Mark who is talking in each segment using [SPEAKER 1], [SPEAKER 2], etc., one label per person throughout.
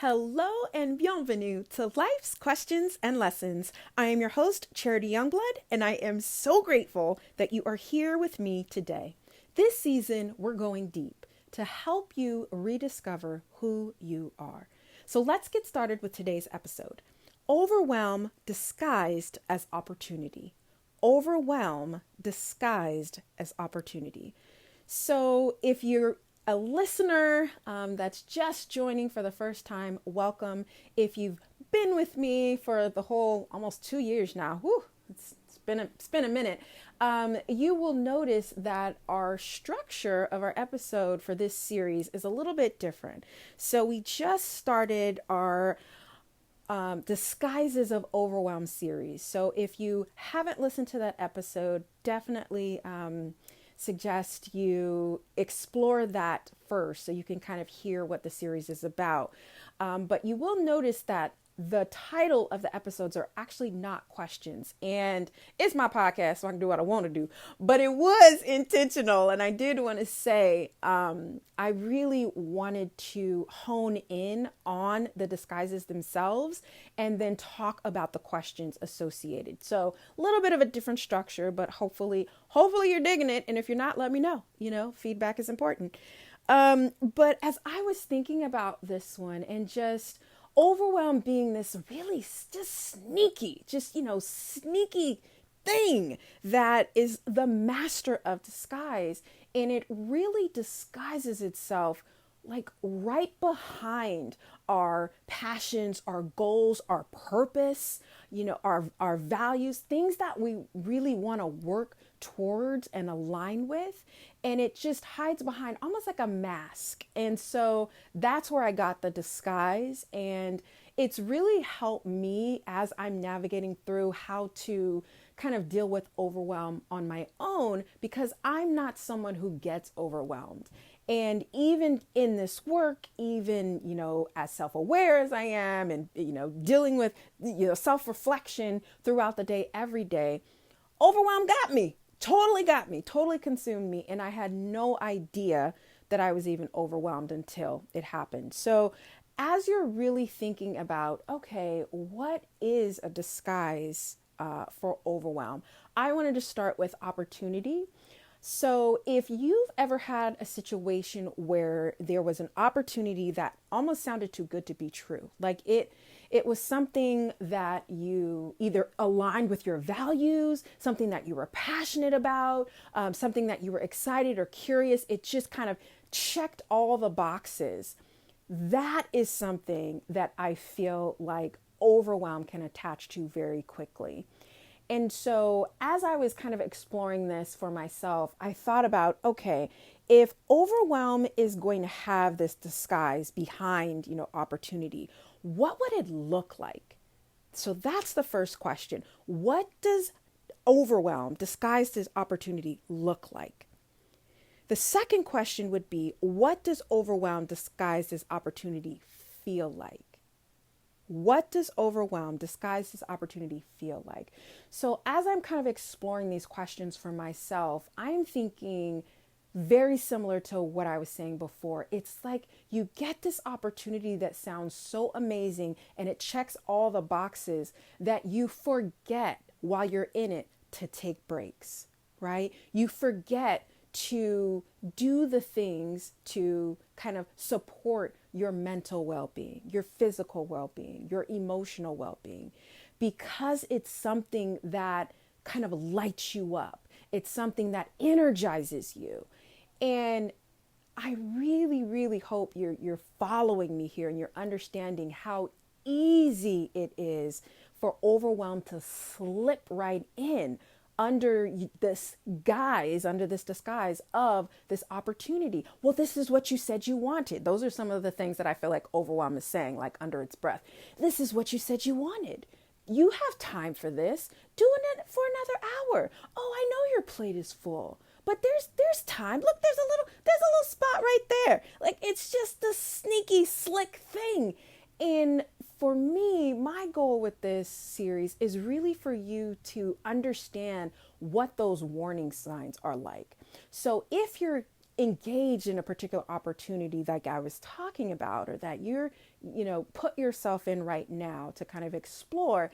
[SPEAKER 1] Hello and bienvenue to Life's Questions and Lessons. I am your host, Charity Youngblood, and I am so grateful that you are here with me today. This season, we're going deep to help you rediscover who you are. So let's get started with today's episode. Overwhelm disguised as opportunity. Overwhelm disguised as opportunity. So if you're a listener that's just joining for the first time, welcome. If you've been with me for the whole almost 2 years now, it's been a minute, you will notice that our structure of our episode for this series is a little bit different. So we just started our Disguises of Overwhelm series. So if you haven't listened to that episode, definitely suggest you explore that first so you can kind of hear what the series is about. But you will notice that the title of the episodes are actually not questions. And it's my podcast, so I can do what I want to do. But it was intentional. And I did want to say, I really wanted to hone in on the disguises themselves and then talk about the questions associated. So a little bit of a different structure, but hopefully you're digging it. And if you're not, let me know. Feedback is important. But as I was thinking about this one and just overwhelm being this really just sneaky thing that is the master of disguise. And it really disguises itself like right behind our passions, our goals, our purpose, our values, things that we really want to work towards and align with. And it just hides behind almost like a mask. And so that's where I got the disguise. And it's really helped me as I'm navigating through how to kind of deal with overwhelm on my own, because I'm not someone who gets overwhelmed. And even in this work, even, as self-aware as I am and, dealing with, self-reflection throughout the day, every day, overwhelm totally consumed me. And I had no idea that I was even overwhelmed until it happened. So as you're really thinking about, okay, what is a disguise for overwhelm? I wanted to start with opportunity. So if you've ever had a situation where there was an opportunity that almost sounded too good to be true, like it was something that you either aligned with your values, something that you were passionate about, something that you were excited or curious, it just kind of checked all the boxes. That is something that I feel like overwhelm can attach to very quickly. And so as I was kind of exploring this for myself, I thought about, okay, if overwhelm is going to have this disguise behind, opportunity, what would it look like? So that's the first question. What does overwhelm disguised as opportunity look like? The second question would be, what does overwhelm disguised as opportunity feel like? What does overwhelm disguised as opportunity feel like? So as I'm kind of exploring these questions for myself, I'm thinking very similar to what I was saying before. It's like you get this opportunity that sounds so amazing and it checks all the boxes that you forget while you're in it to take breaks, right? You forget to do the things to kind of support your mental well-being, your physical well-being, your emotional well-being, because it's something that kind of lights you up. It's something that energizes you. And I really, really hope you're following me here and you're understanding how easy it is for overwhelm to slip right in under this disguise of this opportunity. Well, this is what you said you wanted. Those are some of the things that I feel like overwhelm is saying, like under its breath. This is what you said you wanted. You have time for this. Do it for another hour. Oh, I know your plate is full, but there's time. Look, there's a little spot right there. Like, it's just the sneaky, slick thing. And for me, my goal with this series is really for you to understand what those warning signs are like. So if you're engaged in a particular opportunity like I was talking about, or that you're, put yourself in right now to kind of explore,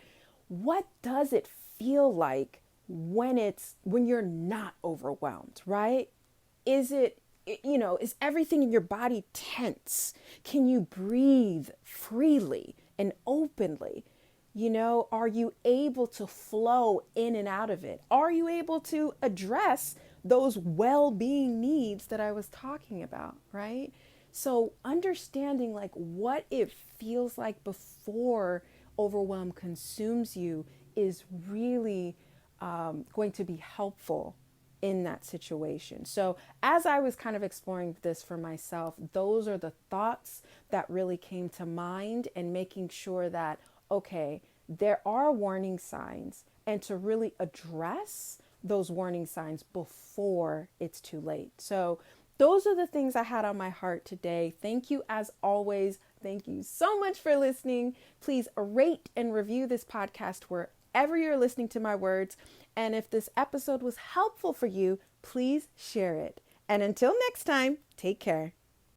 [SPEAKER 1] what does it feel like when you're not overwhelmed, right? Is it, is everything in your body tense? Can you breathe freely and openly? Are you able to flow in and out of it? Are you able to address those well-being needs that I was talking about, right? So understanding like what it feels like before overwhelm consumes you is really going to be helpful in that situation. So as I was kind of exploring this for myself, those are the thoughts that really came to mind, and making sure that, okay, there are warning signs, and to really address those warning signs before it's too late. So those are the things I had on my heart today. Thank you as always. Thank you so much for listening. Please rate and review this podcast wherever you're listening to my words. And if this episode was helpful for you, please share it. And until next time, take care.